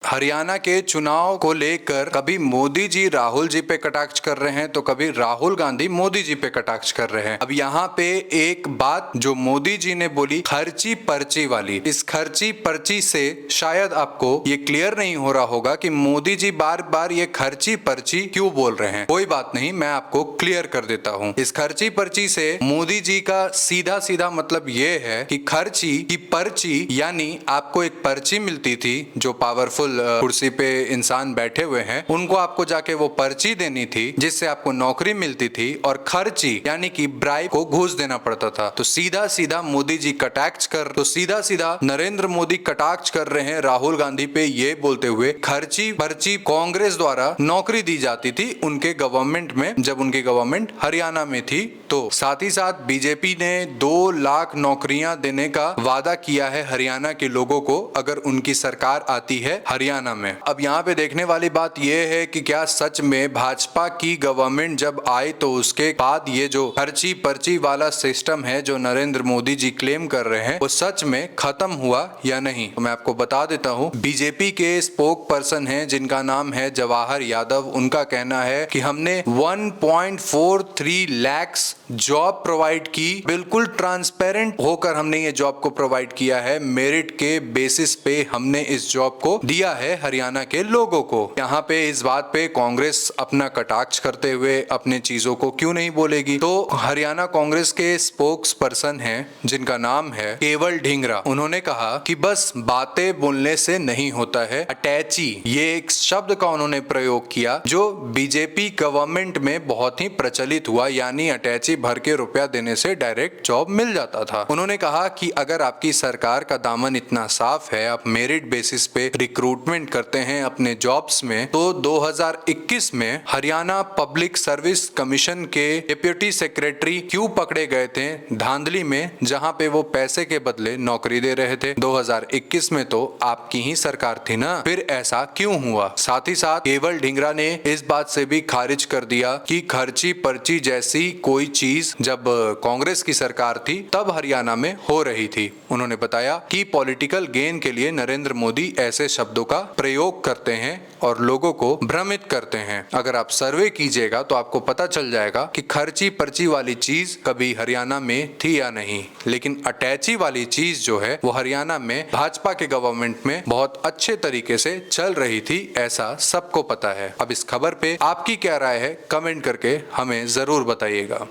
हरियाणा के चुनाव को लेकर कभी मोदी जी राहुल जी पे कटाक्ष कर रहे हैं तो कभी राहुल गांधी मोदी जी पे कटाक्ष कर रहे हैं। अब यहाँ पे एक बात जो मोदी जी ने बोली खर्ची पर्ची वाली, इस खर्ची पर्ची से शायद आपको ये क्लियर नहीं हो रहा होगा कि मोदी जी बार बार ये खर्ची पर्ची क्यों बोल रहे हैं। कोई बात नहीं, मैं आपको क्लियर कर देता हूँ। इस खर्ची पर्ची से मोदी जी का सीधा सीधा मतलब ये है कि खर्ची की पर्ची यानी आपको एक पर्ची मिलती थी, जो पावरफुल कुर्सी पे इंसान बैठे हुए हैं उनको आपको जाके वो पर्ची देनी थी जिससे आपको नौकरी मिलती थी, और खर्ची यानी कि ब्राइब को घूस देना पड़ता था। तो सीधा सीधा मोदी जी कटाक्ष तो सीधा सीधा नरेंद्र मोदी कटाक्ष कर रहे हैं राहुल गांधी पे ये बोलते हुए खर्ची पर्ची कांग्रेस द्वारा नौकरी दी जाती थी उनके गवर्नमेंट में, जब उनकी गवर्नमेंट हरियाणा में थी। तो साथ ही साथ बीजेपी ने 2 लाख नौकरियां देने का वादा किया है हरियाणा के लोगों को अगर उनकी सरकार आती है हरियाणा में। अब यहाँ पे देखने वाली बात यह है कि क्या सच में भाजपा की गवर्नमेंट जब आई तो उसके बाद ये जो खर्ची पर्ची वाला सिस्टम है जो नरेंद्र मोदी जी क्लेम कर रहे हैं वो सच में खत्म हुआ या नहीं। तो मैं आपको बता देता हूँ, बीजेपी के स्पोक पर्सन है जिनका नाम है जवाहर यादव, उनका कहना है कि हमने 1.43 लाख जॉब प्रोवाइड की, बिल्कुल ट्रांसपेरेंट होकर हमने ये जॉब को प्रोवाइड किया है, मेरिट के बेसिस पे हमने इस जॉब को दिया है हरियाणा के लोगों को। यहाँ पे इस बात पे कांग्रेस अपना कटाक्ष करते हुए अपने चीजों को क्यों नहीं बोलेगी। तो हरियाणा कांग्रेस के स्पोक्स पर्सन है जिनका नाम है केवल ढींगरा, उन्होंने कहा कि बस बातें बोलने से नहीं होता है, अटैची ये एक शब्द का उन्होंने प्रयोग किया जो बीजेपी गवर्नमेंट में बहुत ही प्रचलित हुआ, यानी अटैची भर के रुपया देने से डायरेक्ट जॉब मिल जाता था। उन्होंने कहा कि अगर आपकी सरकार का दामन इतना साफ है, आप मेरिट बेसिस पे रिक्रूटमेंट करते हैं अपने जॉब्स में, तो 2021 में हरियाणा पब्लिक सर्विस कमीशन के डिप्टी सेक्रेटरी क्यों पकड़े गए थे धांधली में, जहां पे वो पैसे के बदले नौकरी दे रहे थे। 2021 में तो आपकी ही सरकार थी ना, फिर ऐसा क्यों हुआ। साथ ही साथ केवल ढींगरा ने इस बात से भी खारिज कर दिया कि खर्ची पर्ची जैसी कोई चीज जब कांग्रेस की सरकार थी तब हरियाणा में हो रही थी। उन्होंने बताया कि पॉलिटिकल गेन के लिए नरेंद्र मोदी ऐसे शब्दों का प्रयोग करते हैं और लोगों को भ्रमित करते हैं। अगर आप सर्वे कीजिएगा तो आपको पता चल जाएगा कि खर्ची पर्ची वाली चीज कभी हरियाणा में थी या नहीं, लेकिन अटैची वाली चीज जो है वो हरियाणा में भाजपा के गवर्नमेंट में बहुत अच्छे तरीके से चल रही थी, ऐसा सबको पता है। अब इस खबर पे आपकी क्या राय है कमेंट करके हमें जरूर बताइएगा।